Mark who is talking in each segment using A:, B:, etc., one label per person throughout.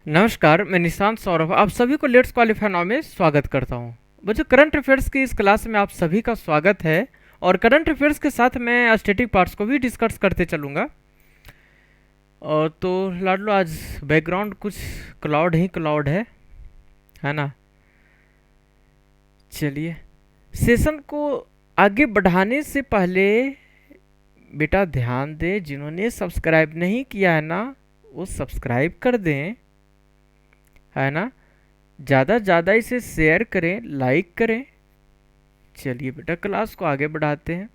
A: नमस्कार, मैं निशांत सौरभ आप सभी को लेट्स क्वालिफाई नाउ में स्वागत करता हूं। बच्चों, करंट अफेयर्स की इस क्लास में आप सभी का स्वागत है। और करंट अफेयर्स के साथ मैं स्टैटिक पार्ट्स को भी डिस्कस करते चलूंगा। और तो लाडलो, आज बैकग्राउंड कुछ क्लाउड ही क्लाउड है ना। चलिए, सेशन को आगे बढ़ाने से पहले बेटा ध्यान दें, जिन्होंने सब्सक्राइब नहीं किया है ना, वो सब्सक्राइब कर दें, है ना। ज़्यादा ज़्यादा इसे शेयर करें, लाइक करें। चलिए बेटा, क्लास को आगे बढ़ाते हैं।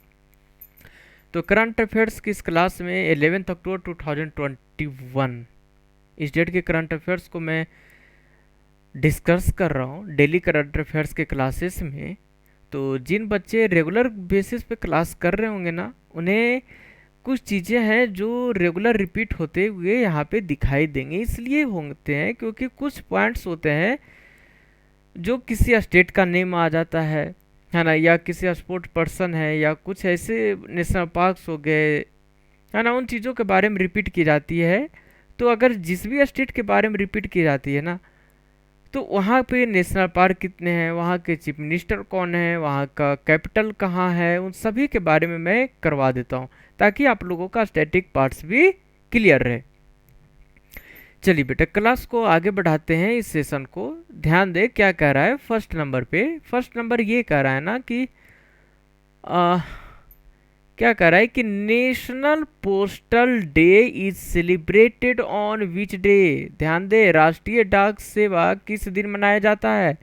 A: तो करंट अफेयर्स की इस क्लास में 11 अक्टूबर 2021 इस डेट के करंट अफेयर्स को मैं डिस्कस कर रहा हूँ डेली करंट अफेयर्स के क्लासेस में। तो जिन बच्चे रेगुलर बेसिस पे क्लास कर रहे होंगे ना, उन्हें कुछ चीज़ें हैं जो रेगुलर रिपीट होते हुए यहाँ पे दिखाई देंगे। इसलिए होते हैं क्योंकि कुछ पॉइंट्स होते हैं जो किसी स्टेट का नेम आ जाता है ना, या किसी स्पोर्ट पर्सन है, या कुछ ऐसे नेशनल पार्क्स हो गए, है ना, उन चीज़ों के बारे में रिपीट की जाती है। तो अगर जिस भी स्टेट के बारे में रिपीट की जाती है ना, तो वहाँ पे नेशनल पार्क कितने हैं, वहाँ के चीफ मिनिस्टर कौन है, वहाँ का कैपिटल कहाँ है, उन सभी के बारे में मैं करवा देता हूँ, ताकि आप लोगों का स्टैटिक पार्ट्स भी क्लियर रहे। चलिए बेटा, क्लास को आगे बढ़ाते हैं। इस सेशन को ध्यान दे क्या कह रहा है। फर्स्ट नंबर पे, फर्स्ट नंबर ये कह रहा है ना कि आ, क्या कह रहा है कि national postal day is celebrated on which day. ध्यान दे, राष्ट्रीय डाक सेवा किस दिन मनाया जाता है?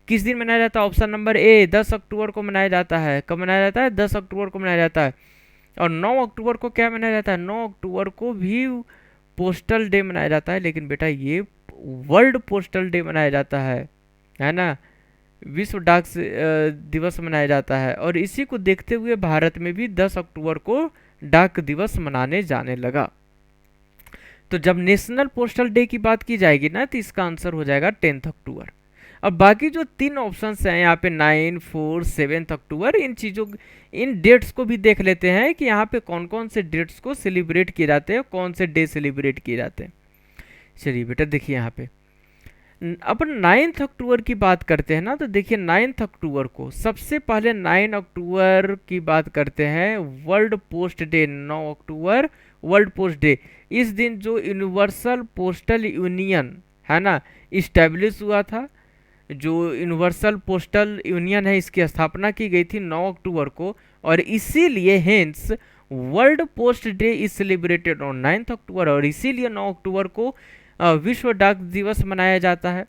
A: किस दिन मनाया जाता है? ऑप्शन नंबर ए 10 अक्टूबर को मनाया जाता है। कब मनाया जाता है? 10 अक्टूबर को मनाया जाता है। और 9 अक्टूबर को क्या मनाया जाता है? 9 अक्टूबर को भी पोस्टल डे मनाया जाता है, लेकिन बेटा ये वर्ल्ड पोस्टल डे मनाया जाता है ना। विश्व डाक दिवस मनाया जाता है। और इसी को देखते हुए भारत में भी 10 अक्टूबर को डाक दिवस मनाने जाने लगा। तो जब नेशनल पोस्टल डे की बात की जाएगी ना, तो इसका आंसर हो जाएगा 10 अक्टूबर। अब बाकी जो तीन ऑप्शंस हैं यहाँ पे 9, 4, 7 अक्टूबर, इन चीज़ों, इन डेट्स को भी देख लेते हैं कि यहाँ पे कौन कौन से डेट्स को सेलिब्रेट किए जाते हैं, कौन से डे सेलिब्रेट किए जाते हैं। चलिए बेटा, देखिए यहाँ पे अपन 9 अक्टूबर की बात करते हैं ना, तो देखिए 9 अक्टूबर को सबसे पहले 9 अक्टूबर की बात करते हैं world post day. 9 October world post day. इस दिन जो यूनिवर्सल पोस्टल यूनियन है ना, इस्टेब्लिश हुआ था। जो यूनिवर्सल पोस्टल यूनियन है, इसकी स्थापना की गई थी 9 अक्टूबर को। और इसीलिए hence world post day is celebrated on 9 अक्टूबर। और इसीलिए 9 अक्टूबर को विश्व डाक दिवस मनाया जाता है।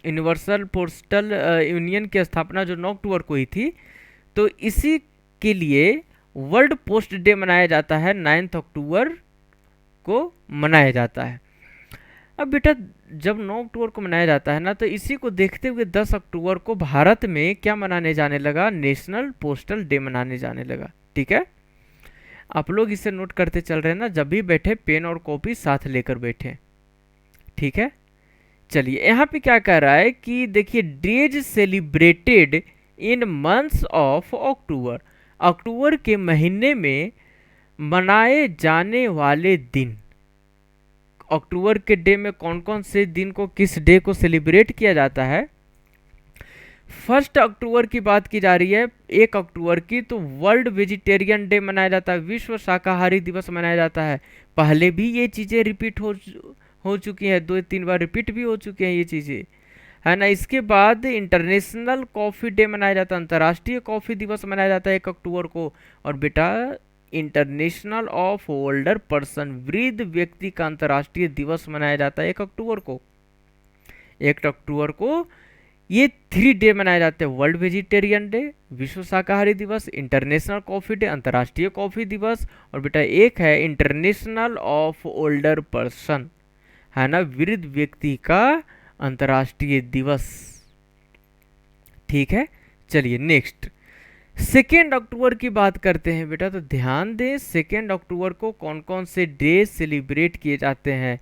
A: यूनिवर्सल पोस्टल यूनियन की स्थापना जो 9 अक्टूबर को हुई थी, तो इसी के लिए वर्ल्ड पोस्ट डे मनाया जाता है, 9 अक्टूबर को मनाया जाता है। अब बेटा, जब 9 अक्टूबर को मनाया जाता है ना, तो इसी को देखते हुए 10 अक्टूबर को भारत में क्या मनाने जाने लगा? नेशनल पोस्टल डे मनाने जाने लगा। ठीक है, आप लोग इसे नोट करते चल रहे हैं ना, जब भी बैठे पेन और कॉपी साथ लेकर बैठे। ठीक है, चलिए यहाँ पे क्या कह रहा है कि देखिए, days celebrated in months of October. अक्टूबर के महीने में मनाए जाने वाले दिन। अक्टूबर के डे में कौन कौन से दिन को, किस डे को सेलिब्रेट किया जाता है? 1 अक्टूबर की बात की जा रही है। 1 अक्टूबर की तो वर्ल्ड वेजिटेरियन डे मनाया जाता है, विश्व शाकाहारी दिवस मनाया जाता है। पहले भी ये चीज़ें रिपीट हो चुकी हैं, 2-3 बार रिपीट भी हो चुकी हैं ये चीज़ें, है ना। इसके बाद इंटरनेशनल कॉफ़ी डे मनाया जाता है, अंतर्राष्ट्रीय कॉफ़ी दिवस मनाया जाता है 1 अक्टूबर को। और बेटा, इंटरनेशनल ऑफ ओल्डर पर्सन, वृद्ध व्यक्ति का अंतर्राष्ट्रीय दिवस मनाया जाता है 1 अक्टूबर को। 1 अक्टूबर को ये 3 डे मनाए जाते हैं, वर्ल्ड वेजिटेरियन डे, विश्व शाकाहारी दिवस, इंटरनेशनल कॉफ़ी डे, अंतर्राष्ट्रीय कॉफ़ी दिवस। और बेटा एक है इंटरनेशनल ऑफ ओल्डर पर्सन, है ना, वृद्ध व्यक्ति का अंतर्राष्ट्रीय दिवस। ठीक है, चलिए नेक्स्ट 2 अक्टूबर की बात करते हैं बेटा। तो ध्यान दें, 2 अक्टूबर को कौन कौन से डे सेलिब्रेट किए जाते हैं?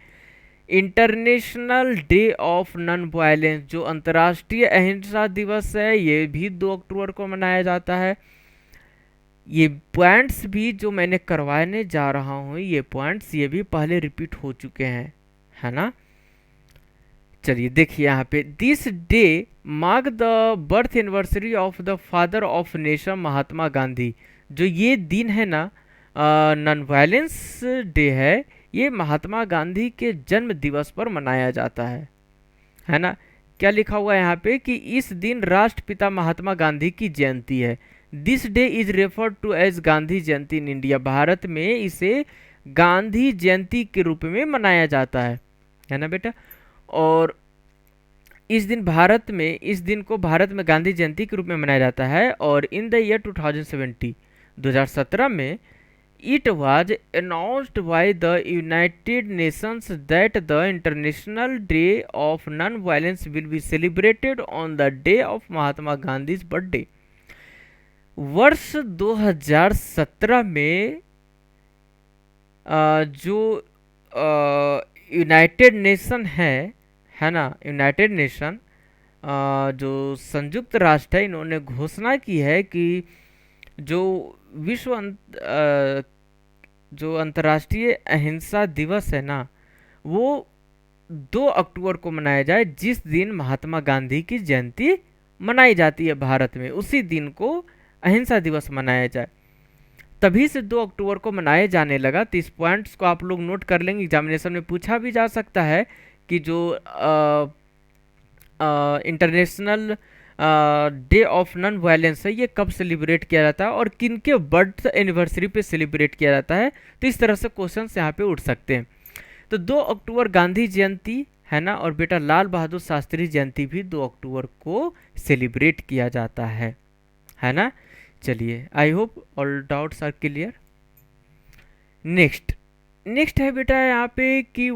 A: International day of non violence, जो अंतर्राष्ट्रीय अहिंसा दिवस है, ये भी 2 अक्टूबर को मनाया जाता है। ये पॉइंट्स भी जो मैंने करवाने जा रहा हूँ, ये पॉइंट्स ये भी पहले रिपीट हो चुके हैं, है ना। चलिए देखिए यहाँ पे, this day mark the birth anniversary of the father of nation Mahatma Gandhi. जो ये दिन है ना, नॉन वायलेंस डे है, ये महात्मा गांधी के जन्म दिवस पर मनाया जाता है ना। क्या लिखा हुआ है यहाँ पे कि इस दिन राष्ट्रपिता महात्मा गांधी की जयंती है। This day is referred to as Gandhi Jayanti in India. Bharat में इसे गांधी जयंती के रूप में मनाया जाता है ना बेटा। और इस दिन को भारत में गांधी जयंती के रूप में मनाया जाता है। और इन द ईयर 2017 में it was announced by the United Nations that the international day of non violence will be celebrated on the day of Mahatma Gandhi birthday. वर्ष 2017 में जो यूनाइटेड नेशन है ना, यूनाइटेड नेशन जो संयुक्त राष्ट्र है, इन्होंने घोषणा की है कि जो जो अंतर्राष्ट्रीय अहिंसा दिवस है ना, वो 2 अक्टूबर को मनाया जाए, जिस दिन महात्मा गांधी की जयंती मनाई जाती है भारत में, उसी दिन को अहिंसा दिवस मनाया जाए। तभी से 2 अक्टूबर को मनाया जाने लगा। तो इस पॉइंट्स को आप लोग नोट कर लेंगे, एग्जामिनेशन में पूछा भी जा सकता है कि जो international day of non violence है, ये कब सेलिब्रेट किया जाता है और किनके बर्थ एनिवर्सरी पे सेलिब्रेट किया जाता है। तो इस तरह से क्वेश्चंस यहाँ पे उठ सकते हैं। तो 2 अक्टूबर गांधी जयंती है ना, और बेटा लाल बहादुर शास्त्री जयंती भी 2 अक्टूबर को सेलिब्रेट किया जाता है ना। चलिए, I hope all doubts are clear. Next है बेटा यहाँ पे कि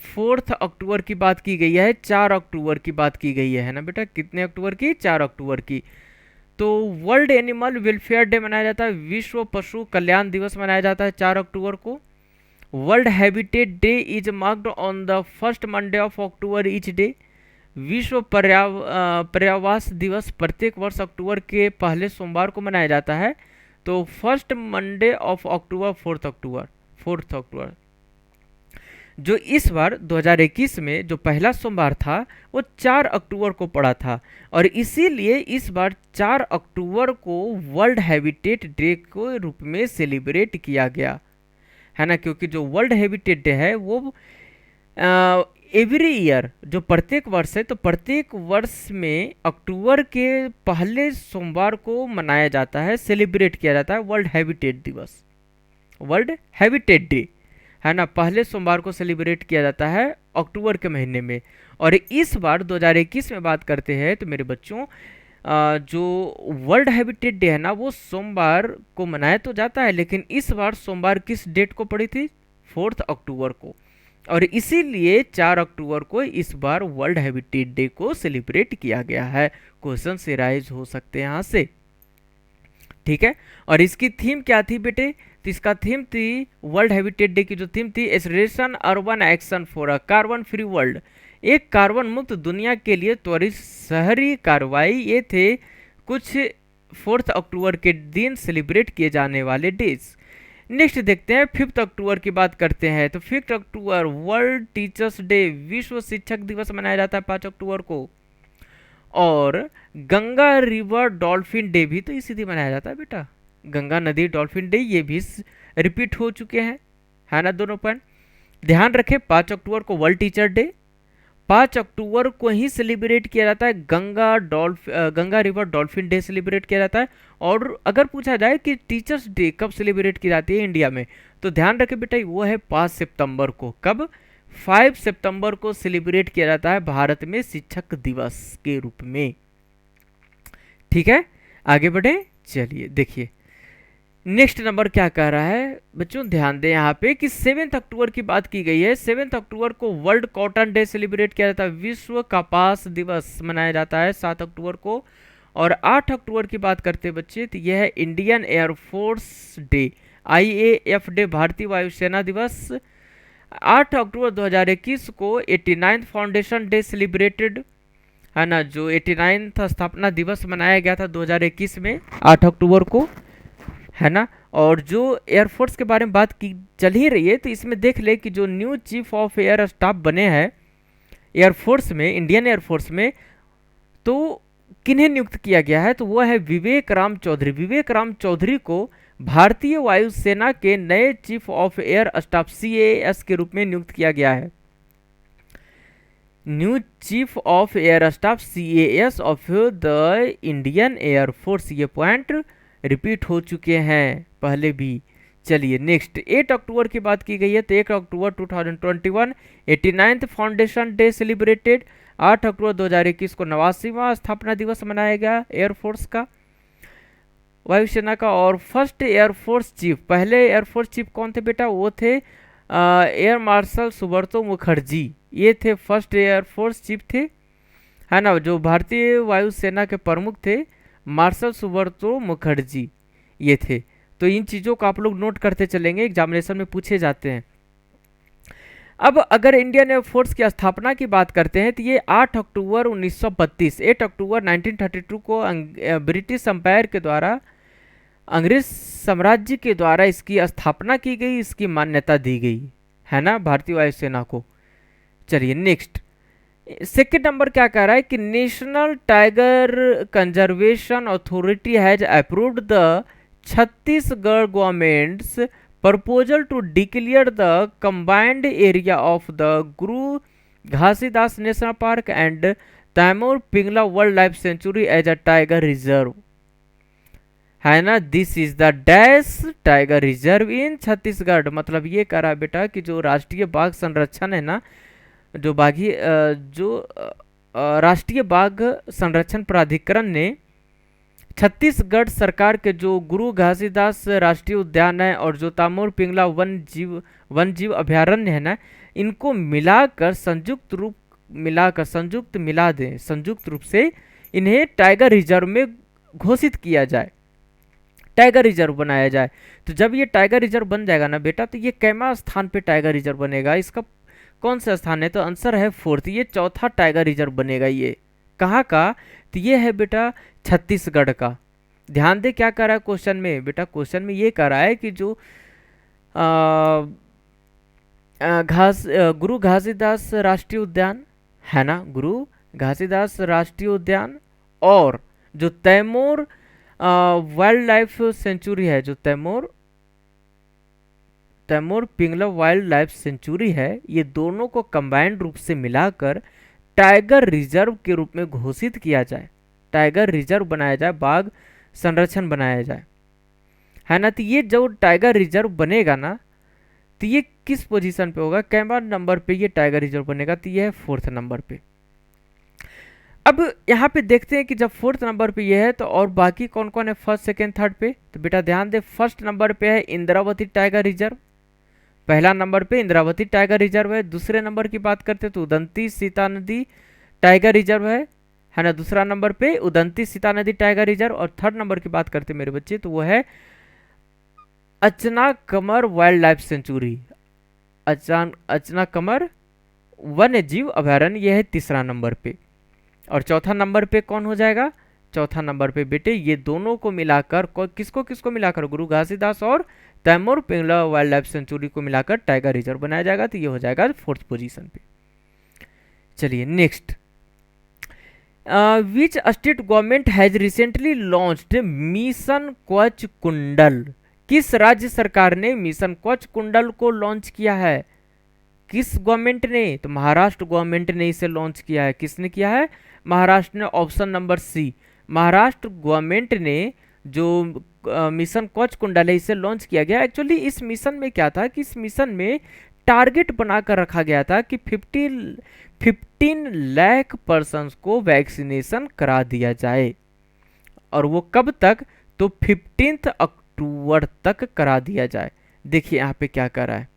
A: 4 अक्टूबर की बात की गई है, 4 अक्टूबर की बात की गई है ना बेटा। कितने अक्टूबर की? 4 अक्टूबर की। तो वर्ल्ड एनिमल वेलफेयर डे मनाया जाता है, विश्व पशु कल्याण दिवस मनाया जाता है 4 अक्टूबर को। World habitat day is marked on the first Monday of October each day. विश्व पर्यावरण दिवस प्रत्येक वर्ष अक्टूबर के पहले सोमवार को मनाया जाता है। तो फर्स्ट मंडे ऑफ अक्टूबर 4 अक्टूबर। जो इस बार 2021 में जो पहला सोमवार था वो 4 अक्टूबर को पड़ा था, और इसीलिए इस बार 4 अक्टूबर को वर्ल्ड हैबिटेट डे के रूप में सेलिब्रेट किया गया है ना। क्योंकि जो वर्ल्ड हैबिटेट डे है वो एवरी ईयर, जो प्रत्येक वर्ष है, तो प्रत्येक वर्ष में अक्टूबर के पहले सोमवार को मनाया जाता है, सेलिब्रेट किया जाता है वर्ल्ड हैबिटेट दिवस, वर्ल्ड हैबिटेट डे है ना। पहले सोमवार को सेलिब्रेट किया जाता है अक्टूबर के महीने में। और इस बार 2021 में बात करते हैं तो मेरे बच्चों, जो वर्ल्ड हैबिटेट डे है ना, वो सोमवार को मनाया तो जाता है, लेकिन इस बार सोमवार किस डेट को पड़ी थी? 4 अक्टूबर को। और इसीलिए 4 अक्टूबर को इस बार वर्ल्ड हैबिटेट डे को सेलिब्रेट किया गया है। क्वेश्चन से राइज हो सकते हैं यहाँ से, ठीक है। और इसकी थीम क्या थी बेटे? तो इसका थीम थी, वर्ल्ड हैबिटेट डे की जो थीम थी, acceleration urban action for a carbon free world. एक कार्बन मुक्त दुनिया के लिए त्वरित शहरी कार्रवाई। ये थे कुछ 4 अक्टूबर के दिन सेलिब्रेट किए जाने वाले डेज। नेक्स्ट देखते हैं, 5 अक्टूबर की बात करते हैं। तो 5 अक्टूबर वर्ल्ड टीचर्स डे, विश्व शिक्षक दिवस मनाया जाता है 5 अक्टूबर को। और गंगा रिवर डॉल्फिन डे भी तो इसी दिन मनाया जाता है बेटा। गंगा नदी डॉल्फिन डे ये भी रिपीट हो चुके हैं, है ना, दोनों पॉइंट। ध्यान रखें, 5 अक्टूबर को वर्ल्ड टीचर डे, 5 अक्टूबर को ही सेलिब्रेट किया जाता है Ganga river dolphin day celebrate किया जाता है। और अगर पूछा जाए कि टीचर्स डे कब सेलिब्रेट की जाती है इंडिया में, तो ध्यान रखें बेटा, वो है 5 सितंबर को। कब? 5 सितंबर को सेलिब्रेट किया जाता है भारत में शिक्षक दिवस के रूप में, ठीक है। आगे बढ़े, चलिए देखिए नेक्स्ट नंबर क्या कह रहा है बच्चों, ध्यान दें यहाँ पे कि 7 अक्टूबर की बात की गई है। 7 अक्टूबर को वर्ल्ड कॉटन डे सेलिब्रेट किया जाता है, विश्व कपास दिवस मनाया जाता है 7 अक्टूबर को। और 8 अक्टूबर की बात करते हैं बच्चे, तो यह है Indian air force day, IAF day, भारतीय वायुसेना दिवस। 8 अक्टूबर 2021 को 89 फाउंडेशन डे सेलिब्रेटेड है ना, जो 89 स्थापना दिवस मनाया गया था 2021 में 8 अक्टूबर को, है ना। और जो एयरफोर्स के बारे में बात की चल ही रही है, तो इसमें देख ले कि जो new chief of air staff बने हैं एयरफोर्स में, इंडियन एयरफोर्स में, तो किन्हें नियुक्त किया गया है? तो वो है विवेक राम चौधरी। विवेक राम चौधरी को भारतीय वायुसेना के नए chief of air staff CAS के रूप में नियुक्त किया गया है। New chief of air staff CAS of the Indian air force. ये पॉइंट रिपीट हो चुके हैं पहले भी। चलिए नेक्स्ट, 8 अक्टूबर की बात की गई है, तो 1 अक्टूबर 2021 89th फाउंडेशन डे सेलिब्रेटेड। 8 अक्टूबर 2021 को 89वां स्थापना दिवस मनाया गया एयरफोर्स का, वायुसेना का। और फर्स्ट एयरफोर्स चीफ, पहले एयरफोर्स चीफ कौन थे बेटा? वो थे एयर मार्शल सुब्रतो मुखर्जी। ये थे फर्स्ट एयरफोर्स चीफ थे, है ना, जो भारतीय वायुसेना के प्रमुख थे, मार्शल सुब्रतो मुखर्जी ये थे। तो इन चीज़ों को आप लोग नोट करते चलेंगे, एग्जामिनेशन में पूछे जाते हैं। अब अगर इंडियन एयरफोर्स की स्थापना की बात करते हैं तो ये 8 अक्टूबर 1932, 8 अक्टूबर 1932 को ब्रिटिश एम्पायर के द्वारा, अंग्रेज साम्राज्य के द्वारा इसकी स्थापना की गई, इसकी मान्यता दी गई, है ना, भारतीय वायुसेना को। चलिए नेक्स्ट, सेकेंड नंबर क्या कह रहा है कि national tiger conservation authority has approved the Chhattisgarh government's proposal to declare the combined area of the Guru Ghasidas national park and Tamor Pingla wild life sanctuary as a tiger reserve, है ना। This is the dash tiger reserve in Chhattisgarh. मतलब ये कह रहा है बेटा कि जो राष्ट्रीय बाघ संरक्षण है ना, जो बाघी राष्ट्रीय बाघ संरक्षण प्राधिकरण ने छत्तीसगढ़ सरकार के जो गुरु घासीदास राष्ट्रीय उद्यान है और जो तामूर पिंगला वन जीव अभयारण्य है ना, इनको मिलाकर संयुक्त रूप से इन्हें टाइगर रिजर्व में घोषित किया जाए, टाइगर रिजर्व बनाया जाए। तो जब ये टाइगर रिजर्व बन जाएगा ना बेटा, तो ये कैमा स्थान पे टाइगर रिजर्व बनेगा? इसका कौन सा स्थान है? तो आंसर है 4th, ये चौथा टाइगर रिजर्व बनेगा। ये कहाँ का? तो ये है बेटा छत्तीसगढ़ का। ध्यान दे क्या कर रहा है क्वेश्चन में बेटा, क्वेश्चन में ये कर रहा है कि जो गुरु घासीदास राष्ट्रीय उद्यान है ना, गुरु घासीदास राष्ट्रीय उद्यान और जो तैमूर वाइल्ड लाइफ सेंचुरी है, जो Tamor Pingla wild life sanctuary है, ये दोनों को कंबाइंड रूप से मिलाकर टाइगर रिजर्व के रूप में घोषित किया जाए, टाइगर रिजर्व बनाया जाए, बाघ संरक्षण बनाया जाए, है ना। तो ये जो टाइगर रिजर्व बनेगा ना, तो ये किस पोजीशन पे होगा? कैमरा नंबर पे ये टाइगर रिजर्व बनेगा, तो ये है 4th नंबर पे। अब यहाँ पे देखते हैं कि जब 4th नंबर पे ये है तो और बाकी कौन कौन है 1st, 2nd, 3rd पे? तो बेटा ध्यान दे, 1st नंबर पे है इंद्रावती टाइगर रिजर्व, पहला नंबर पे इंद्रावती टाइगर रिजर्व है। दूसरे नंबर की बात करते हैं तो उदंती सीता नदी टाइगर रिजर्व है ना। दूसरा नंबर पे उदंती सीता नदी टाइगर रिजर्व। और 3rd नंबर की बात करते हैं मेरे बच्चे, तो वो है अचना कमर वाइल्ड लाइफ सेंचुरी, अचना कमर वन्य जीव अभयारण्य, यह है 3रा नंबर पे। और 4था नंबर पे कौन हो जाएगा? 4था नंबर पे बेटे ये दोनों को मिलाकर, किसको मिलाकर? गुरु घासीदास और Tamor Pingla wild life sanctuary को मिलाकर टाइगर रिजर्व बनाया जाएगा, तो ये हो जाएगा 4th पोजीशन पे। चलिए next, which state government has recently launched mission Kavach कुंडल? किस राज्य सरकार ने मिशन कवच कुंडल को लॉन्च किया है? किस गवर्नमेंट ने? तो महाराष्ट्र गवर्नमेंट ने इसे लॉन्च किया है। किसने किया है? महाराष्ट्र ने। Option number C, Maharashtra government ने जो मिशन कवच कुंडल है इसे लॉन्च किया गया। एक्चुअली इस मिशन में क्या था कि इस मिशन में टारगेट बनाकर रखा गया था कि 15 लाख पर्सन्स को वैक्सीनेशन करा दिया जाए, और वो कब तक? तो 15 अक्टूबर तक करा दिया जाए। देखिए यहाँ पे क्या कर रहा है,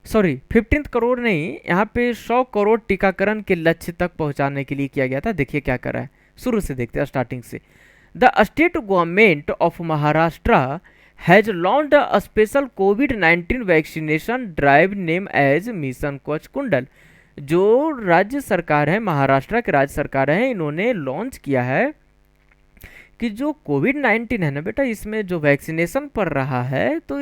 A: सॉरी 15 करोड़ नहीं, यहाँ पे 100 करोड़ टीकाकरण के लक्ष्य तक पहुंचाने के लिए किया गया था। देखिए क्या कर रहा है, शुरू से देखते हैं, स्टार्टिंग से। The state government of Maharashtra has launched a special कोविड-19 vaccination drive name as mission Kavach Kundal. जो राज्य सरकार है, महाराष्ट्र के राज्य सरकार है, इन्होंने लॉन्च किया है कि जो कोविड-19 है ना बेटा, इसमें जो वैक्सीनेशन पड़ रहा है, तो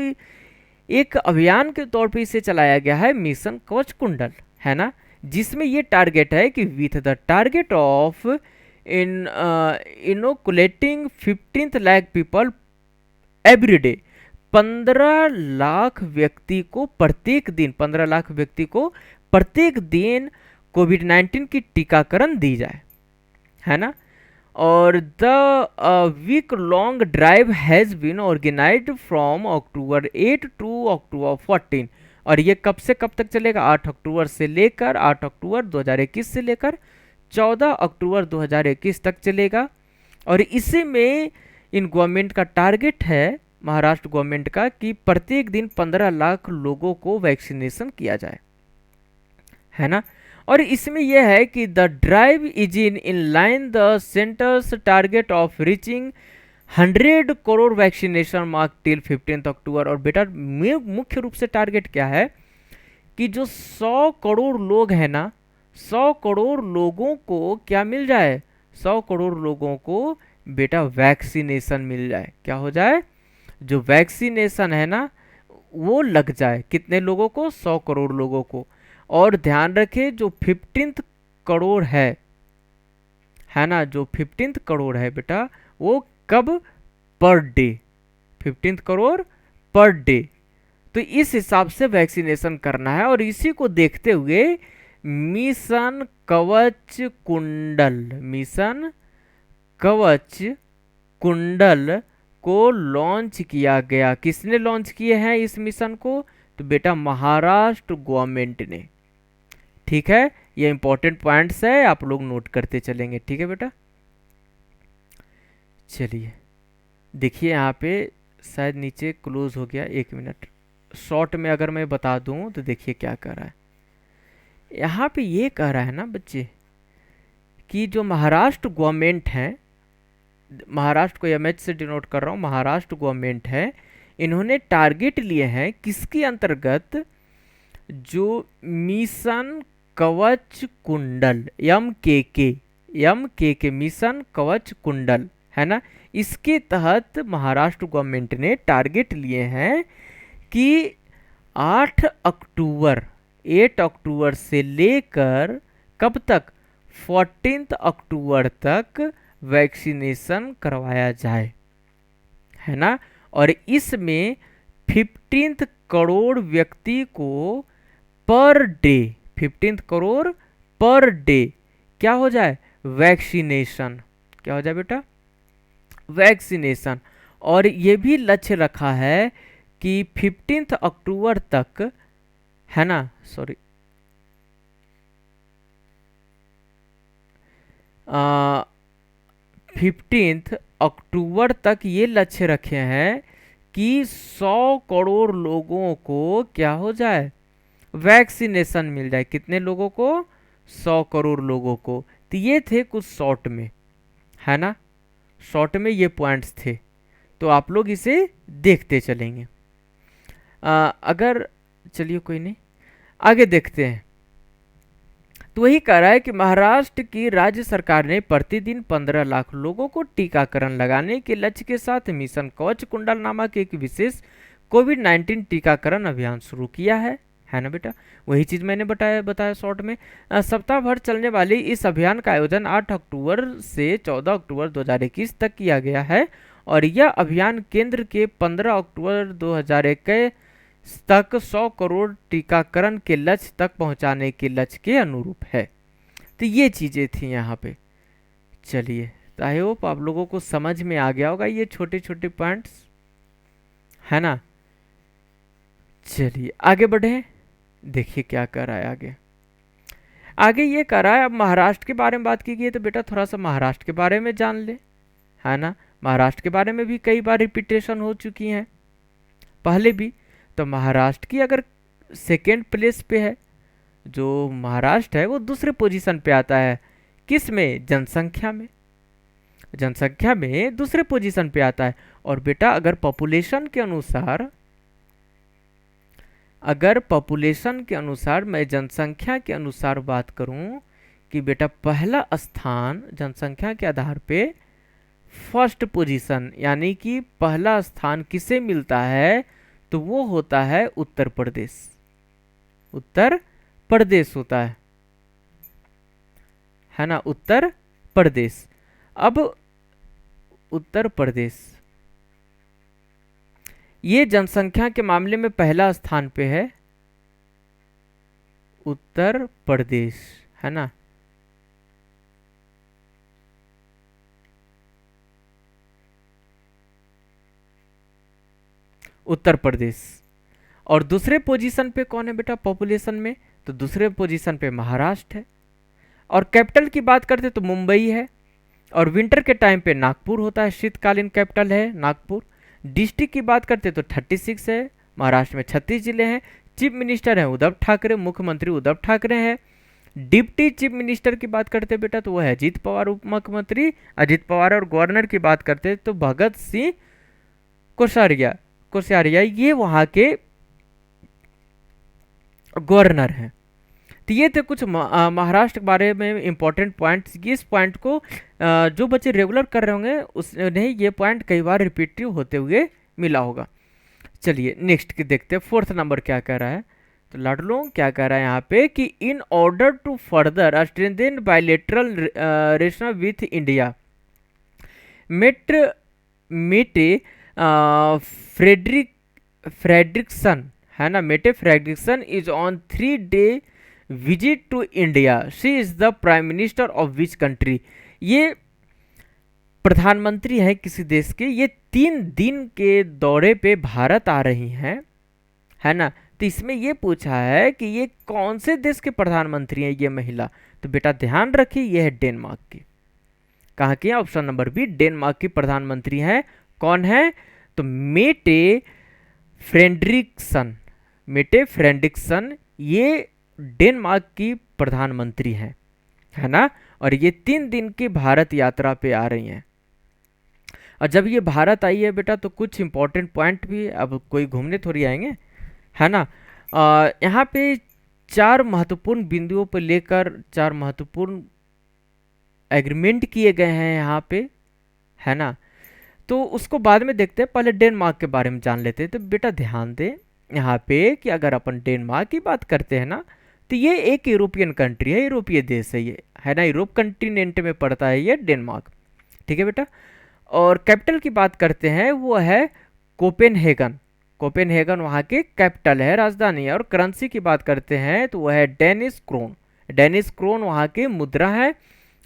A: एक अभियान के तौर पे इसे चलाया गया है मिशन कवच कुंडल, है ना। जिसमें ये टारगेट है कि with the target of in inoculating 15 lakh people every day, 15 lakh व्यक्ति को प्रत्येक दिन, 15 लाख व्यक्ति को प्रत्येक दिन कोविड 19 की टीकाकरण दी जाए, है ना। और the week long drive has been organised from October 8 to October 14। और ये कब से कब तक चलेगा? 8 अक्टूबर से लेकर 8 अक्टूबर 2021 से लेकर 14 अक्टूबर 2021 तक चलेगा। और इसी में इन गवर्नमेंट का टारगेट है, महाराष्ट्र गवर्नमेंट का, कि प्रत्येक दिन 15 लाख लोगों को वैक्सीनेशन किया जाए, है ना। और इसमें यह है कि the drive is in line the centres target of reaching 100 crore vaccination mark till 15 अक्टूबर। और बेटा मुख्य रूप से टारगेट क्या है कि जो 100 करोड़ लोग हैं ना, 100 करोड़ लोगों को क्या मिल जाए? 100 करोड़ लोगों को बेटा वैक्सीनेशन मिल जाए। क्या हो जाए? जो वैक्सीनेशन है ना वो लग जाए। कितने लोगों को? 100 करोड़ लोगों को। और ध्यान रखें जो 15 करोड़ है ना, जो 15 करोड़ है बेटा, वो कब? Per day, 15 crore per day. तो इस हिसाब से वैक्सीनेशन करना है। और इसी को देखते हुए मिशन कवच कुंडल, मिशन कवच कुंडल को लॉन्च किया गया। किसने लॉन्च किए हैं इस मिशन को? तो बेटा महाराष्ट्र गवर्नमेंट ने। ठीक है, ये इंपॉर्टेंट पॉइंट्स है, आप लोग नोट करते चलेंगे। ठीक है बेटा, चलिए देखिए यहाँ पे शायद नीचे क्लोज हो गया, 1 मिनट। शॉर्ट में अगर मैं बता दूं तो देखिए क्या कह रहा है यहाँ पे। ये कह रहा है ना बच्चे कि जो महाराष्ट्र गवर्नमेंट है, महाराष्ट्र को एमएच से डिनोट कर रहा हूँ, महाराष्ट्र गवर्नमेंट है, इन्होंने टारगेट लिए हैं किसके अंतर्गत? जो मिशन कवच कुंडल, एम के मिशन कवच कुंडल, है ना। इसके तहत महाराष्ट्र गवर्नमेंट ने टारगेट लिए हैं कि 8 अक्टूबर से लेकर कब तक? 14 अक्टूबर तक वैक्सीनेशन करवाया जाए, है ना। और इसमें 15 करोड़ व्यक्ति को per day, 15 crore per day क्या हो जाए? वैक्सीनेशन। क्या हो जाए बेटा? वैक्सीनेशन। और ये भी लक्ष्य रखा है कि 15 अक्टूबर तक, है ना, सॉरी, 15 अक्टूबर तक ये लक्ष्य रखे हैं कि 100 करोड़ लोगों को क्या हो जाए? वैक्सीनेशन मिल जाए। कितने लोगों को? 100 करोड़ लोगों को। तो ये थे कुछ शॉर्ट में, है ना, शॉर्ट में ये पॉइंट्स थे, तो आप लोग इसे देखते चलेंगे। अगर चलिए कोई नहीं, आगे देखते हैं। तो वही कह रहा है कि महाराष्ट्र की राज्य सरकार ने प्रतिदिन 15 लाख लोगों को टीकाकरण लगाने के लक्ष्य के साथ मिशन कवच कुंडल नामक एक विशेष कोविड 19 टीकाकरण अभियान शुरू किया है ना बेटा। वही चीज़ मैंने बताया शॉर्ट में। सप्ताह भर चलने वाले इस अभियान का आयोजन 8 अक्टूबर से 14 अक्टूबर 2021 तक किया गया है। और यह अभियान केंद्र के 15 अक्टूबर 2021 तक 100 करोड़ टीकाकरण के लक्ष्य तक पहुंचाने के लक्ष्य के अनुरूप है। तो ये चीज़ें थी यहाँ पे। चलिए, तो आई होप आप लोगों को समझ में आ गया होगा ये छोटे छोटे पॉइंट्स, है ना। चलिए आगे बढ़े, देखिए क्या कर रहा है आगे। आगे ये कर रहा है, अब महाराष्ट्र के बारे में बात की गई है तो बेटा थोड़ा सा महाराष्ट्र के बारे में जान ले, है ना। महाराष्ट्र के बारे में भी कई बार रिपीटेशन हो चुकी हैं पहले भी। तो महाराष्ट्र की अगर सेकेंड प्लेस पे है, जो महाराष्ट्र है वो दूसरे पोजीशन पे आता है। किस में? जनसंख्या में, जनसंख्या में दूसरे पोजीशन पे आता है। और बेटा अगर पॉपुलेशन के अनुसार, अगर पॉपुलेशन के अनुसार, मैं जनसंख्या के अनुसार बात करूं कि बेटा पहला स्थान जनसंख्या के आधार पे फर्स्ट पोजीशन, यानी कि पहला स्थान किसे मिलता है? तो वो होता है उत्तर प्रदेश। उत्तर प्रदेश होता है, है ना, उत्तर प्रदेश। अब उत्तर प्रदेश ये जनसंख्या के मामले में पहला स्थान पे है, उत्तर प्रदेश, है ना। उत्तर प्रदेश। और दूसरे पोजीशन पे कौन है बेटा पॉपुलेशन में? तो दूसरे पोजीशन पे महाराष्ट्र है। और कैपिटल की बात करते तो मुंबई है। और विंटर के टाइम पे नागपुर होता है, शीतकालीन कैपिटल है नागपुर। डिस्ट्रिक्ट की बात करते तो 36 है। महाराष्ट्र में 36 जिले हैं। चीफ मिनिस्टर है उद्धव ठाकरे, मुख्यमंत्री उद्धव ठाकरे हैं। डिप्टी चीफ मिनिस्टर की बात करते बेटा तो वो है अजीत पवार, उप मुख्यमंत्री अजीत पवार। और गवर्नर की बात करते तो भगत सिंह कोश्यारिया, ये वहाँ के गवर्नर हैं। तो ये थे कुछ महाराष्ट्र के बारे में इंपॉर्टेंट पॉइंट्स। इस पॉइंट को जो बच्चे रेगुलर कर रहे होंगे उन्हें ये पॉइंट कई बार रिपीटिव होते हुए मिला होगा। चलिए नेक्स्ट की देखते हैं, फोर्थ नंबर क्या कह रहा है। तो लाडलो क्या कह रहा है यहाँ पे कि in order to further strengthen bilateral relation with India Mette Mette Frederiksen, है ना, Mette Frederiksen is on 3-day visit to India. She is the prime minister of which country. ये प्रधानमंत्री हैं किसी देश के, ये 3 दिन के दौरे पे भारत आ रही हैं, है ना। तो इसमें ये पूछा है कि ये कौन से देश के प्रधानमंत्री हैं ये महिला। तो बेटा ध्यान रखिए ये है डेनमार्क की। कहाँ की? ऑप्शन नंबर बी, डेनमार्क की प्रधानमंत्री हैं। कौन है? तो मेटे फ्रेडरिक्सन, मेटे फ्रेडरिक्सन ये डेनमार्क की प्रधानमंत्री हैं, है ना। और ये 3 दिन की भारत यात्रा पे आ रही हैं। और जब ये भारत आई है बेटा तो कुछ इंपॉर्टेंट पॉइंट भी, अब कोई घूमने थोड़ी आएंगे, है ना। यहाँ पे 4 महत्वपूर्ण बिंदुओं पर लेकर 4 महत्वपूर्ण एग्रीमेंट किए गए हैं यहाँ पे, है ना। तो उसको बाद में देखते हैं, पहले डेनमार्क के बारे में जान लेते हैं। तो बेटा ध्यान दें यहाँ पे कि अगर अपन डेनमार्क की बात करते हैं ना तो ये एक यूरोपियन कंट्री है, यूरोपीय देश है ये, है ना। यूरोप कंटिनेंट में पड़ता है ये डेनमार्क, ठीक है बेटा। और कैपिटल की बात करते हैं वो है कोपेनहेगन, कोपेनहेगन वहाँ की कैपिटल है, राजधानी है। और करेंसी की बात करते हैं तो वह है डेनिश क्रोन, डेनिश क्रोन वहाँ की मुद्रा है।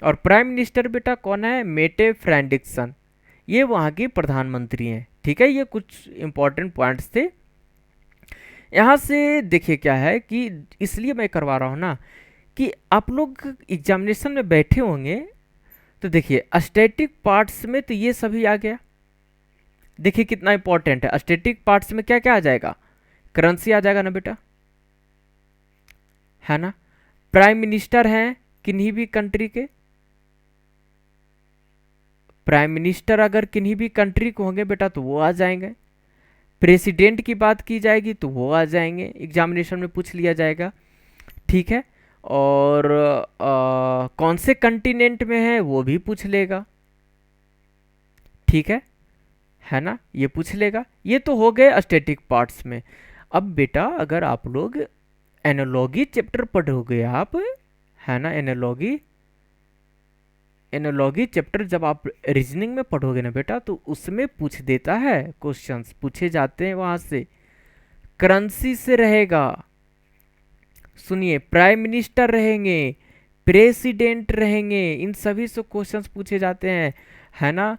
A: और प्राइम मिनिस्टर बेटा कौन है? मेटे फ्रेडरिक्सन, ये वहाँ की प्रधानमंत्री हैं, ठीक है। ये कुछ इंपॉर्टेंट पॉइंट्स थे। यहाँ से देखिए क्या है कि इसलिए मैं करवा रहा हूँ ना कि आप लोग एग्जामिनेशन में बैठे होंगे तो देखिए स्टैटिक पार्ट्स में तो ये सभी आ गया। देखिए कितना इंपॉर्टेंट है, स्टैटिक पार्ट्स में क्या क्या आ जाएगा? करेंसी आ जाएगा ना बेटा, है ना। प्राइम मिनिस्टर हैं किन्हीं भी कंट्री के, प्राइम मिनिस्टर अगर किन्हीं भी कंट्री के होंगे बेटा तो वो आ जाएंगे। प्रेसिडेंट की बात की जाएगी तो वो आ जाएंगे, एग्जामिनेशन में पूछ लिया जाएगा, ठीक है। और कौन से कंटिनेंट में है वो भी पूछ लेगा, ठीक है ना, ये पूछ लेगा। ये तो हो गए स्टैटिक पार्ट्स में। अब बेटा अगर आप लोग एनालॉगी चैप्टर पढ़ोगे आप, है ना, एनालॉगी, एनालॉगी चैप्टर जब आप रीजनिंग में पढ़ोगे ना बेटा तो उसमें पूछ देता है, क्वेश्चंस पूछे जाते हैं वहां से। करेंसी से रहेगा, सुनिए, प्राइम मिनिस्टर रहेंगे, प्रेसिडेंट रहेंगे, इन सभी से क्वेश्चंस पूछे जाते हैं, है ना।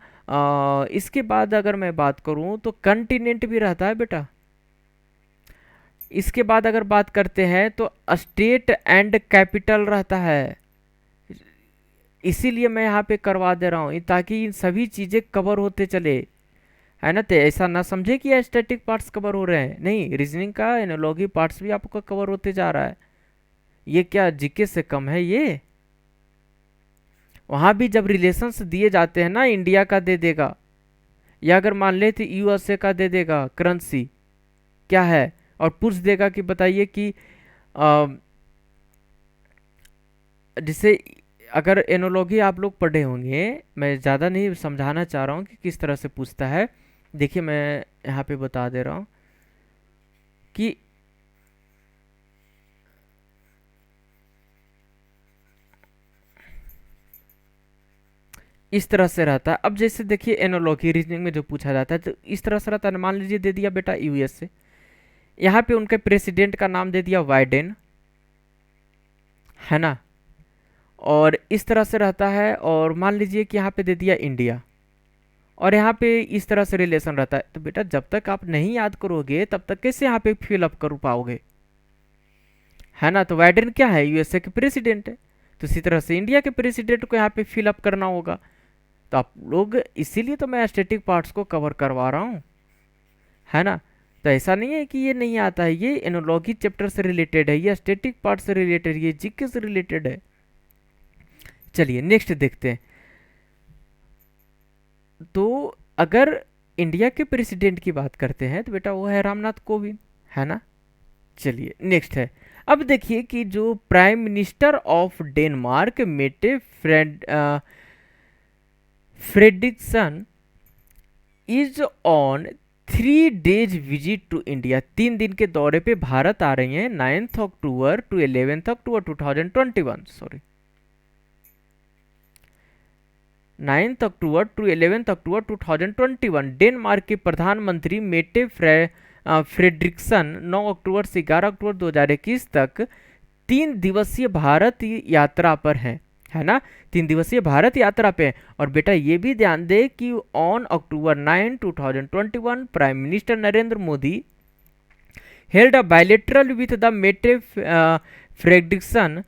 A: इसके बाद अगर मैं बात करूं तो कंटिनेंट भी रहता है बेटा। इसके बाद अगर बात करते हैं तो स्टेट एंड कैपिटल रहता है। इसीलिए मैं यहाँ पे करवा दे रहा हूँ ताकि इन सभी चीज़ें कवर होते चले, है ना। तो ऐसा ना समझे कि स्टैटिक पार्ट्स कवर हो रहे हैं, नहीं, रीजनिंग का एनालॉगी पार्ट्स भी आपका कवर होते जा रहा है। ये क्या जीके से कम है ये? वहाँ भी जब रिलेशंस दिए जाते हैं ना, इंडिया का दे देगा, या अगर मान ले तो यूएसए का दे देगा करेंसी क्या है, और पूछ देगा कि बताइए कि जिसे अगर एनोलॉगी आप लोग पढ़े होंगे, मैं ज़्यादा नहीं समझाना चाह रहा हूँ कि किस तरह से पूछता है। देखिए मैं यहाँ पे बता दे रहा हूँ कि इस तरह से रहता है। अब जैसे देखिए एनोलॉजी रीजनिंग में जो पूछा जाता है तो इस तरह से रहता है, मान लीजिए दे दिया बेटा यूएसए, यहाँ पे उनके प्रेसिडेंट का नाम दे दिया बाइडेन, है ना, और इस तरह से रहता है। और मान लीजिए कि यहाँ पे दे दिया इंडिया, और यहाँ पे इस तरह से रिलेशन रहता है। तो बेटा जब तक आप नहीं याद करोगे तब तक कैसे यहाँ पे फिल अप कर पाओगे, है ना। तो बाइडेन क्या है, यूएसए के प्रेसिडेंट है, तो इसी तरह से इंडिया के प्रेसिडेंट को यहाँ पे फिल अप करना होगा। तो आप लोग, इसीलिए तो मैं स्टैटिक पार्ट्स को कवर करवा रहा हूँ, है ना। तो ऐसा नहीं है कि ये नहीं आता है, ये एनोलॉजी चैप्टर से रिलेटेड है, ये स्टैटिक पार्ट से रिलेटेड, ये जीके से रिलेटेड है। चलिए नेक्स्ट देखते हैं। तो अगर इंडिया के प्रेसिडेंट की बात करते हैं तो बेटा वो है रामनाथ कोविंद, है ना। चलिए नेक्स्ट है। अब देखिए कि जो prime minister of Denmark Mette Frederiksen is on 3 days visit to India, 3 दिन के दौरे पे भारत आ रही हैं 9 October to 11 October 2021, sorry 9 October to 11 October 2021। Denmark के प्रधानमंत्री मेटे फ्रेडरिक्सन 9 अक्टूबर से 11 अक्टूबर 2021 तक 3 दिवसीय भारत यात्रा पर हैं, है ना, 3 दिवसीय भारत यात्रा पे हैं। और बेटा ये भी ध्यान दे कि on October 9 2021 prime minister Narendra Modi held a bilateral with the Mette Frederiksen.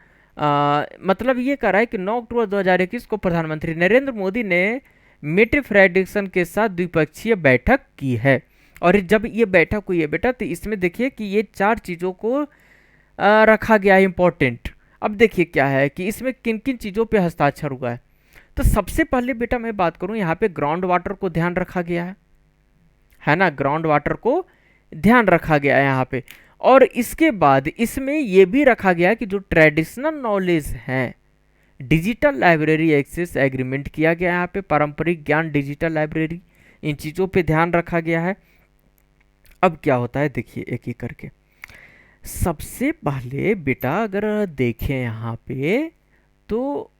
A: मतलब ये कह रहा है कि 9 अक्टूबर 2021 को प्रधानमंत्री नरेंद्र मोदी ने मेटे फ्रेडरिक्सन के साथ द्विपक्षीय बैठक की है। और जब ये बैठक हुई है बेटा तो इसमें देखिए कि ये 4 चीज़ों को रखा गया है इंपॉर्टेंट। अब देखिए क्या है कि इसमें किन किन चीज़ों पे हस्ताक्षर हुआ है। तो सबसे पहले बेटा मैं बात करूं, यहाँ पे ग्राउंड वाटर को ध्यान रखा गया है ना, ग्राउंड वाटर को ध्यान रखा गया है यहाँ पे। और इसके बाद इसमें यह भी रखा गया कि जो ट्रेडिशनल नॉलेज है, डिजिटल लाइब्रेरी एक्सेस एग्रीमेंट किया गया है यहाँ पे, पारंपरिक ज्ञान डिजिटल लाइब्रेरी, इन चीज़ों पे ध्यान रखा गया है। अब क्या होता है देखिए एक एक करके। सबसे पहले बेटा अगर देखें यहाँ पे तो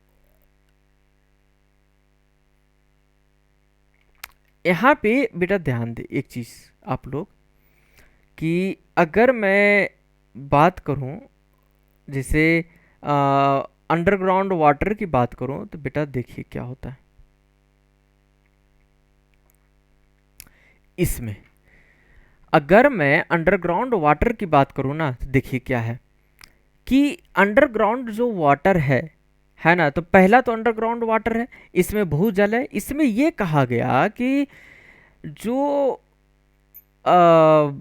A: यहाँ पे बेटा ध्यान दे एक चीज़ आप लोग, कि अगर मैं बात करूं जैसे अंडरग्राउंड वाटर की बात करूं तो बेटा देखिए क्या होता है इसमें। अगर मैं अंडरग्राउंड वाटर की बात करूं ना तो देखिए क्या है कि अंडरग्राउंड जो वाटर है ना, तो पहला तो अंडरग्राउंड वाटर है, इसमें भूजल है। इसमें यह कहा गया कि जो आ,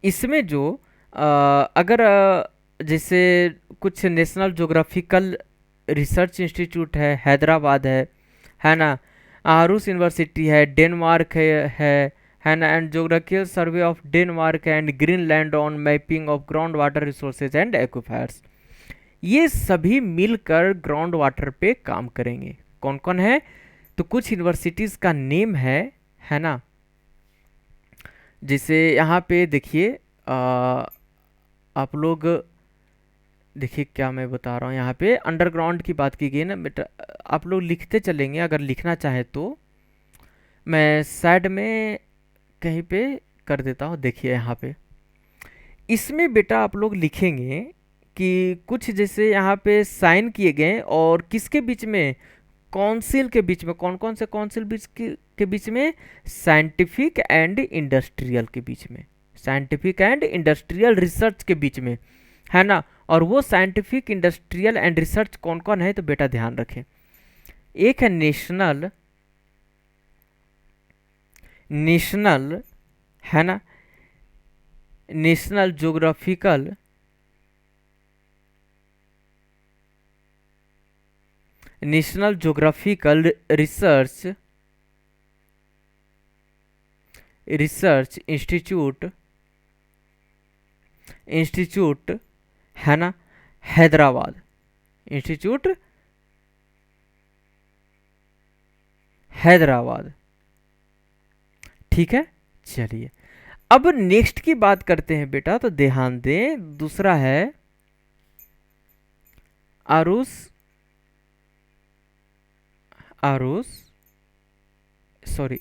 A: इसमें जो अगर जैसे कुछ national geographical research institute Hyderabad है ना, आरूस यूनिवर्सिटी है, डेनमार्क है ना, and geographical survey of Denmark and Greenland on mapping of ground water resources and aquifers, ये सभी मिलकर ग्राउंड वाटर पे काम करेंगे। कौन कौन है, तो कुछ यूनिवर्सिटीज़ का नेम है ना, जैसे यहाँ पे देखिए आप लोग देखिए क्या मैं बता रहा हूँ। यहाँ पे अंडरग्राउंड की बात की गई ना बेटा, आप लोग लिखते चलेंगे अगर लिखना चाहे तो, मैं साइड में कहीं पे कर देता हूँ। देखिए यहाँ पे इसमें बेटा आप लोग लिखेंगे कि कुछ जैसे यहाँ पे साइन किए गए और किसके बीच में, काउंसिल के बीच में, कौन कौन से काउंसिल के बीच में, साइंटिफिक एंड इंडस्ट्रियल के बीच में, साइंटिफिक एंड इंडस्ट्रियल रिसर्च के बीच में, है ना। और वो साइंटिफिक इंडस्ट्रियल एंड रिसर्च कौन कौन है तो बेटा ध्यान रखें। एक है नेशनल नेशनल है ना, नेशनल ज्योग्राफिकल रिसर्च इंस्टीट्यूट है ना, हैदराबाद इंस्टीट्यूट, हैदराबाद ठीक है। चलिए अब नेक्स्ट की बात करते हैं बेटा, तो ध्यान दें, दूसरा है आरुष, आरुष सॉरी,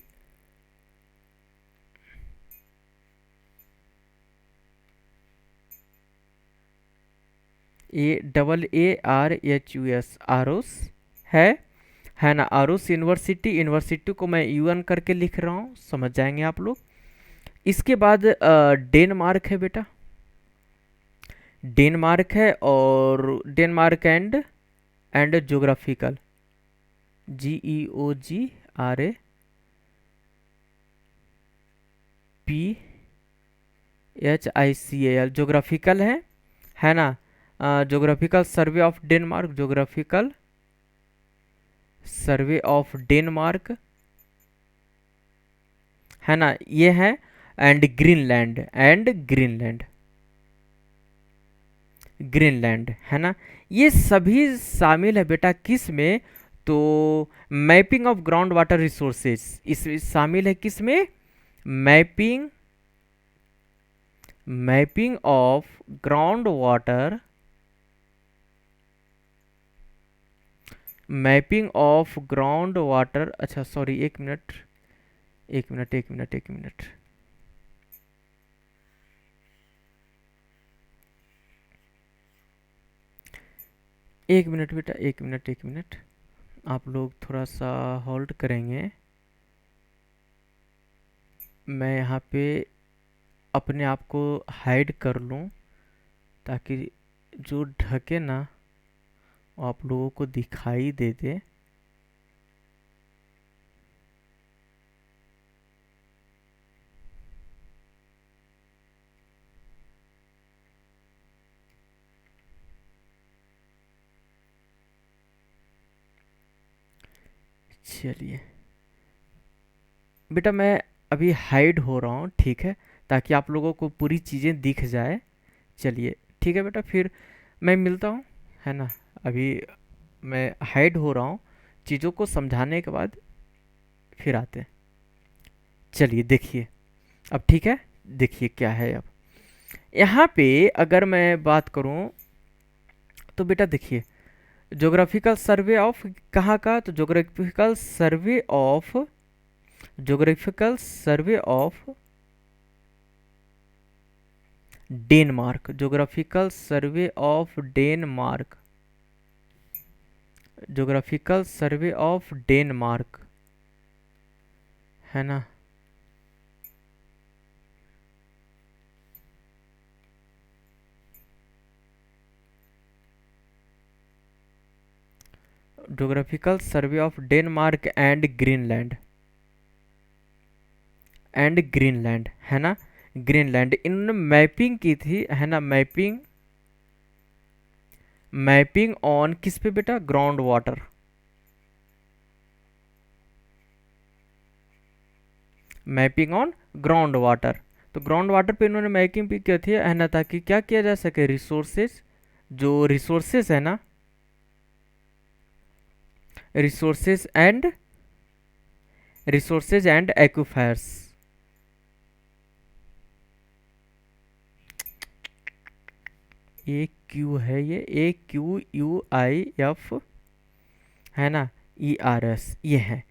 A: AARHUS, आरुष है ना। आरुष यूनिवर्सिटी, यूनिवर्सिटी को मैं UN करके लिख रहा हूँ, समझ जाएंगे आप लोग। इसके बाद डेनमार्क है बेटा, डेनमार्क है, और Denmark and geographical, GEOGRAPHICAL, geographical है ना। Geographical survey of Denmark, geographical survey of Denmark है ना, ये है। एंड ग्रीनलैंड, ग्रीनलैंड है ना। ये सभी शामिल है बेटा किस में, तो mapping of ground water resources, इस शामिल है किस में, mapping of ground water, mapping of ground water, अच्छा सॉरी, एक मिनट, एक मिनट, एक मिनट, एक मिनट, एक मिनट बेटा, एक मिनट, एक मिनट, आप लोग थोड़ा सा होल्ड करेंगे। मैं यहाँ पे अपने आप को हाइड कर लूँ, ताकि जो ढके ना वो आप लोगों को दिखाई दे दे। चलिए बेटा, मैं अभी हाइड हो रहा हूँ, ठीक है, ताकि आप लोगों को पूरी चीज़ें दिख जाए। चलिए ठीक है बेटा, फिर मैं मिलता हूँ, है ना। अभी मैं हाइड हो रहा हूँ, चीज़ों को समझाने के बाद फिर आते हैं। चलिए देखिए अब, ठीक है, देखिए क्या है अब यहाँ पे। अगर मैं बात करूँ तो बेटा देखिए, ज्योग्राफिकल सर्वे ऑफ कहाँ का, तो geographical survey of Denmark, geographical survey of Denmark, geographical survey of Denmark है ना। Geographical survey of Denmark and Greenland है ना। ग्रीनलैंड इन्होंने मैपिंग की थी, है ना, मैपिंग ऑन किस पे बेटा, ground water, mapping on ground water. तो ग्राउंड वाटर पे इन्होंने मैपिंग भी की थी, है ना, ताकि क्या किया जा सके, रिसोर्सेज, जो रिसोर्सेज है ना, रिसोर्सेज एंड एक्विफायर्स, AQ है ये, AQUIF है ना, ERS ये है।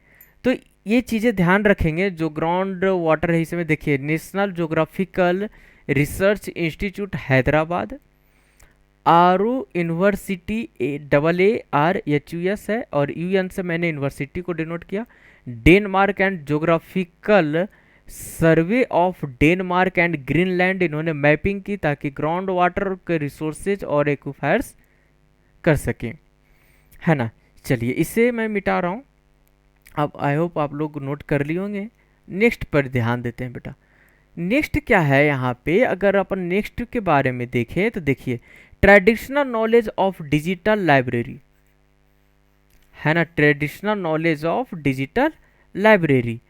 A: तो ये चीज़ें ध्यान रखेंगे, जो ग्राउंड वाटर है इसमें देखिए, national geographical research institute Hyderabad, Aarhus university, AARHUS है, और UN से मैंने यूनिवर्सिटी को डिनोट किया। Denmark and geographical survey of Denmark and Greenland, इन्होंने मैपिंग की ताकि ग्राउंड वाटर के रिसोर्सेज और एक्विफायर्स कर सकें, है ना। चलिए इसे मैं मिटा रहा हूँ, अब आई होप आप लोग नोट कर लिए होंगे। नेक्स्ट पर ध्यान देते हैं बेटा। नेक्स्ट क्या है यहाँ पे, अगर अपन नेक्स्ट के बारे में देखें तो देखिए, traditional knowledge of digital library है ना, traditional knowledge of digital library.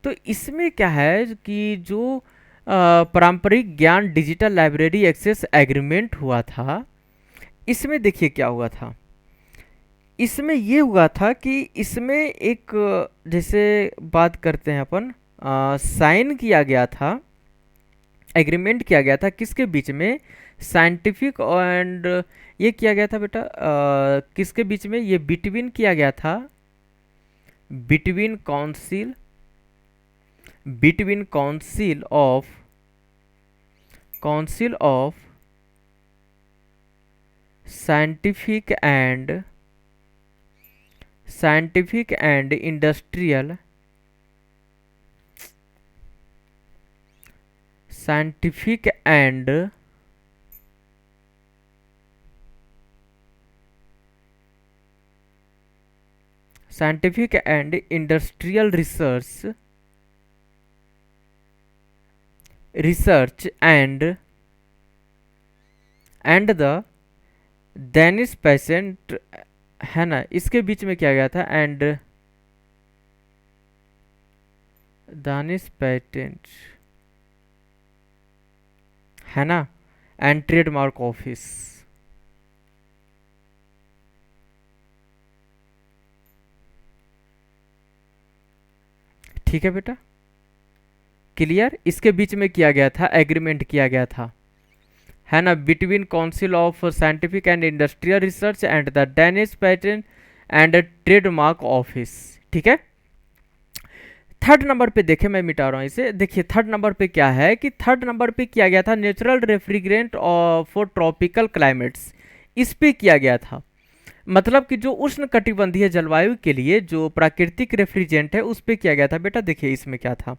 A: तो इसमें क्या है कि जो पारंपरिक ज्ञान डिजिटल लाइब्रेरी एक्सेस एग्रीमेंट हुआ था, इसमें देखिए क्या हुआ था, इसमें ये हुआ था कि इसमें एक, जैसे बात करते हैं अपन साइन किया गया था, एग्रीमेंट किया गया था किसके बीच में, साइंटिफिक एंड, ये किया गया था बेटा किसके बीच में, ये बिटवीन किया गया था, between council, between council of scientific and industrial, scientific and industrial research and the Danish patent, है ना, इसके बीच में किया गया था, एंड दानिश पेटेंट, है ना, एंड ट्रेडमार्क ऑफिस। ठीक है बेटा, क्लियर, इसके बीच में किया गया था, एग्रीमेंट किया गया था, है ना, between council of scientific and industrial research and the Danish patent and trademark office. ठीक है, थर्ड नंबर पे देखे, मैं मिटा रहा हूं इसे, देखिए थर्ड नंबर पे क्या है कि थर्ड नंबर पे किया गया था natural refrigerant for tropical climates, इस पे किया गया था, मतलब कि जो उष्ण कटिबंधीय जलवायु के लिए जो प्राकृतिक रेफ्रिजरेंट है उस पे किया गया था बेटा। देखिए इसमें क्या था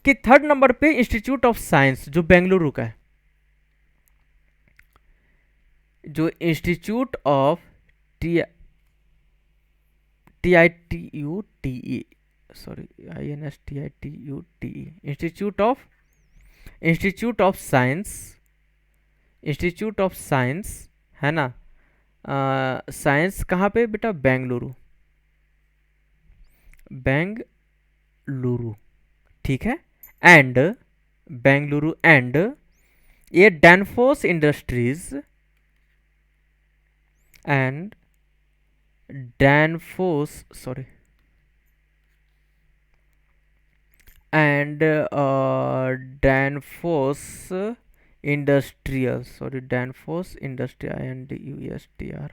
A: कि थर्ड नंबर पे इंस्टीट्यूट ऑफ साइंस जो बेंगलुरु का है, जो institute of T T I T U T E, sorry INSTITUTE, institute of science, institute of science, है ना, साइंस कहाँ पे बेटा, बेंगलुरु, बेंगलुरु, ठीक है, एंड बेंगलुरु एंड ये Danfoss industries and Danfoss, sorry, and Danfoss industrial, sorry, Danfoss industrial INDUSTR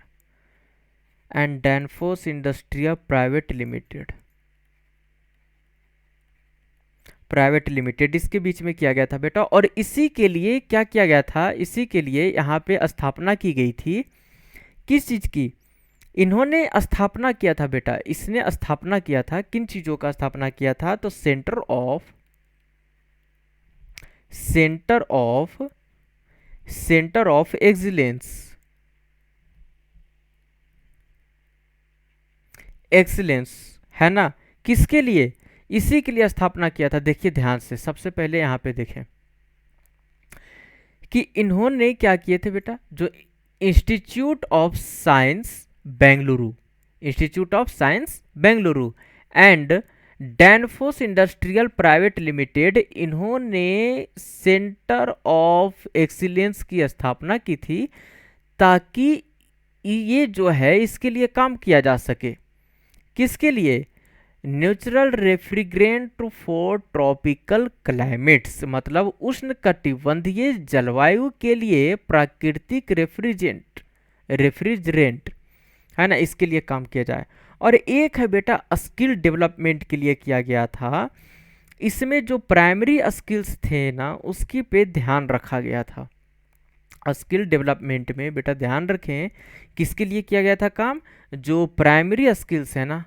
A: and Danfoss industrial private limited, इसके बीच में किया गया था बेटा। और इसी के लिए क्या किया गया था, इसी के लिए यहाँ पे स्थापना की गई थी, किस चीज की, इन्होंने स्थापना किया था बेटा, इसने स्थापना किया था, किन चीजों का स्थापना किया था, तो सेंटर ऑफ एक्सीलेंस, है ना, किसके लिए, इसी के लिए स्थापना किया था। देखिए ध्यान से, सबसे पहले यहां पे देखें कि इन्होंने क्या किए थे बेटा, जो institute of science Bengaluru, institute of science Bengaluru and Danfoss industrial private limited, इन्होंने सेंटर ऑफ एक्सीलेंस की स्थापना की थी, ताकि ये जो है इसके लिए काम किया जा सके, किसके लिए, natural refrigerant for tropical climates, मतलब उष्ण कटिबंधीय जलवायु के लिए प्राकृतिक रेफ्रिजरेंट, है ना, इसके लिए काम किया जाए। और एक है बेटा स्किल डेवलपमेंट के लिए किया गया था, इसमें जो प्राइमरी स्किल्स थे ना उसकी पे ध्यान रखा गया था। स्किल डेवलपमेंट में बेटा ध्यान रखें किसके लिए किया गया था काम, जो प्राइमरी स्किल्स है ना,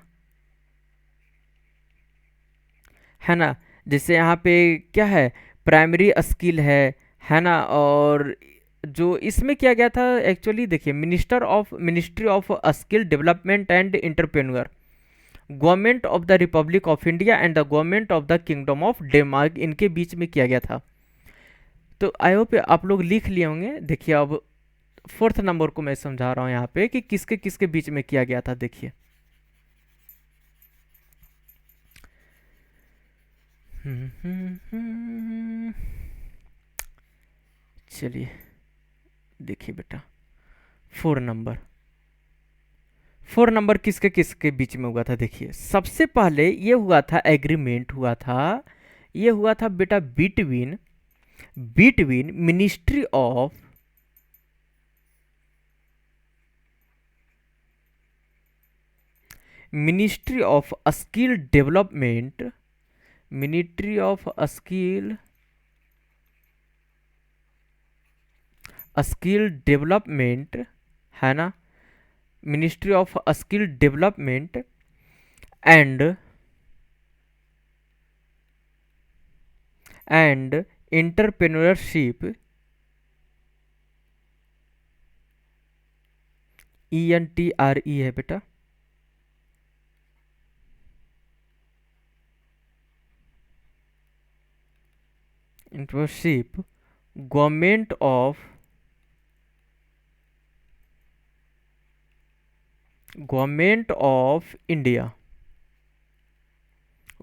A: जैसे यहाँ पे क्या है, प्राइमरी स्किल है ना, और जो इसमें किया गया था एक्चुअली, देखिए ministry of skill development and entrepreneur, government of the Republic of India and the government of the kingdom of Denmark, इनके बीच में किया गया था। तो आई होप आप लोग लिख लिए होंगे। देखिए अब फोर्थ नंबर को मैं समझा रहा हूँ यहाँ पे कि किसके किसके बीच में किया गया था। देखिए चलिए देखिए बेटा, 4 नंबर किसके किसके बीच में हुआ था? देखिए, सबसे पहले ये हुआ था, एग्रीमेंट हुआ था, ये हुआ था बेटा between between ministry of skill development, ministry of skill development, है ना, ministry of skill development and entrepreneurship, ENTRE है बेटा, entrepreneurship, government of India,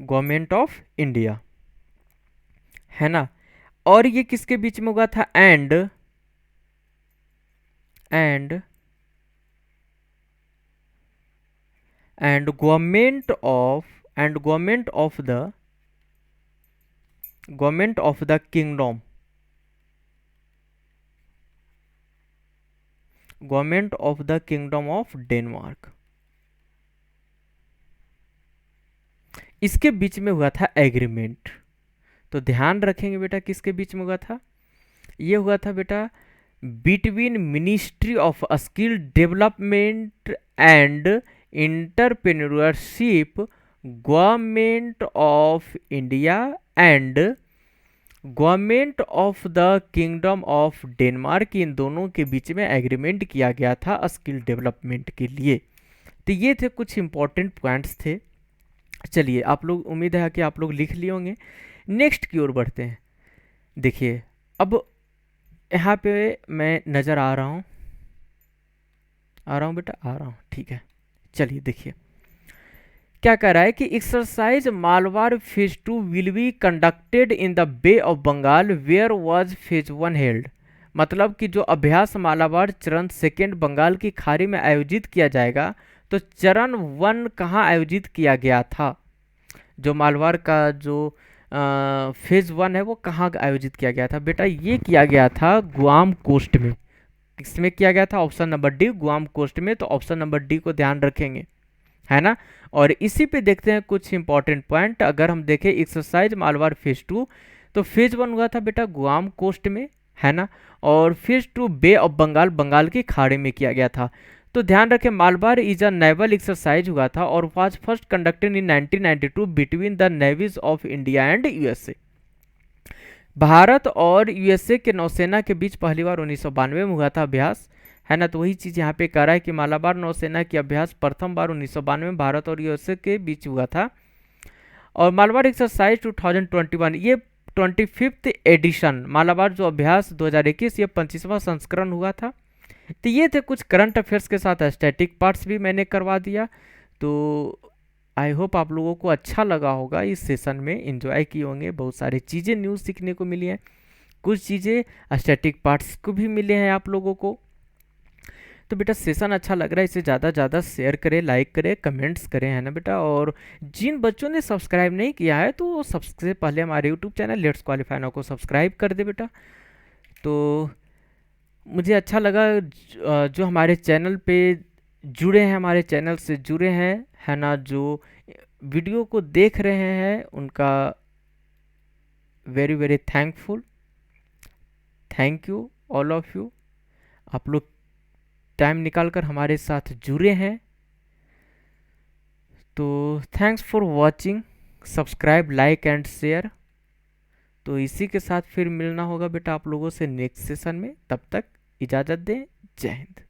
A: government of India, है ना। और ये किसके बीच में हुआ था? And government of the kingdom, government of the kingdom of Denmark, इसके बीच में हुआ था एग्रीमेंट। तो ध्यान रखेंगे बेटा, किसके बीच में हुआ था? ये हुआ था बेटा between ministry of skill development and entrepreneurship, government of India and government of the kingdom of Denmark, इन दोनों के बीच में एग्रीमेंट किया गया था स्किल डेवलपमेंट के लिए। तो ये थे कुछ इंपॉर्टेंट पॉइंट्स थे। चलिए, आप लोग, उम्मीद है कि आप लोग लिख लिए होंगे। नेक्स्ट की ओर बढ़ते हैं। देखिए, अब यहाँ पे मैं नज़र आ रहा हूँ बेटा, आ रहा हूँ, ठीक है। चलिए देखिए क्या कह रहा है कि exercise Malabar phase 2 will be conducted in the bay of Bengal where was phase 1 held. मतलब कि जो अभ्यास मालाबार चरण सेकेंड बंगाल की खाड़ी में आयोजित किया जाएगा, तो चरण 1 कहाँ आयोजित किया गया था? जो मालवार का जो फेज 1 है वो कहाँ आयोजित किया गया था? बेटा ये किया गया था गुआम कोस्ट में। किसमें किया गया था? Option number D, Guam coast में। तो ऑप्शन नंबर डी को ध्यान रखेंगे, है ना। और इसी पे देखते हैं कुछ इंपॉर्टेंट पॉइंट। अगर हम देखें एक्सरसाइज मालवार फेज 2, तो फेज 1 हुआ था बेटा गुआम कोस्ट में, है ना। और phase 2 bay of Bengal, Bengal की खाड़ी में किया गया था। तो ध्यान रखें, Malabar is a naval exercise हुआ था और was first conducted in 1992 between the navies of India and USA. भारत और यूएसए के नौसेना के बीच पहली बार 1992 में हुआ था अभ्यास, है ना। तो वही चीज़ यहाँ पे कह रहा है कि मालाबार नौसेना की अभ्यास प्रथम बार 1992 में भारत और यूएसए के बीच हुआ था। और मालाबार एक्सरसाइज 2021, ये 25th एडिशन, मालाबार जो अभ्यास 2021, ये 25वां संस्करण हुआ था। तो ये थे कुछ करंट अफेयर्स के साथ स्टैटिक पार्ट्स भी मैंने करवा दिया। तो आई होप आप लोगों को अच्छा लगा होगा, इस सेशन में एंजॉय किए होंगे, बहुत सारी चीज़ें न्यूज़ सीखने को मिली हैं, कुछ चीज़ें स्टैटिक पार्ट्स को भी मिले हैं आप लोगों को। तो बेटा सेशन अच्छा लग रहा है, इसे ज़्यादा ज़्यादा शेयर करें, लाइक करें, कमेंट्स करें, है ना बेटा। और जिन बच्चों ने सब्सक्राइब नहीं किया है तो सबसे पहले हमारे YouTube channel let's qualify now को सब्सक्राइब कर दे बेटा। तो मुझे अच्छा लगा जो हमारे चैनल पे जुड़े हैं, हमारे चैनल से जुड़े हैं, है ना, जो वीडियो को देख रहे हैं, उनका very very thankful, thank you all of you. आप लोग टाइम निकालकर हमारे साथ जुड़े हैं, तो thanks for watching, subscribe, like and share. तो इसी के साथ फिर मिलना होगा बेटा आप लोगों से नेक्स्ट सेशन में। तब तक इजाज़त दें, जय हिंद।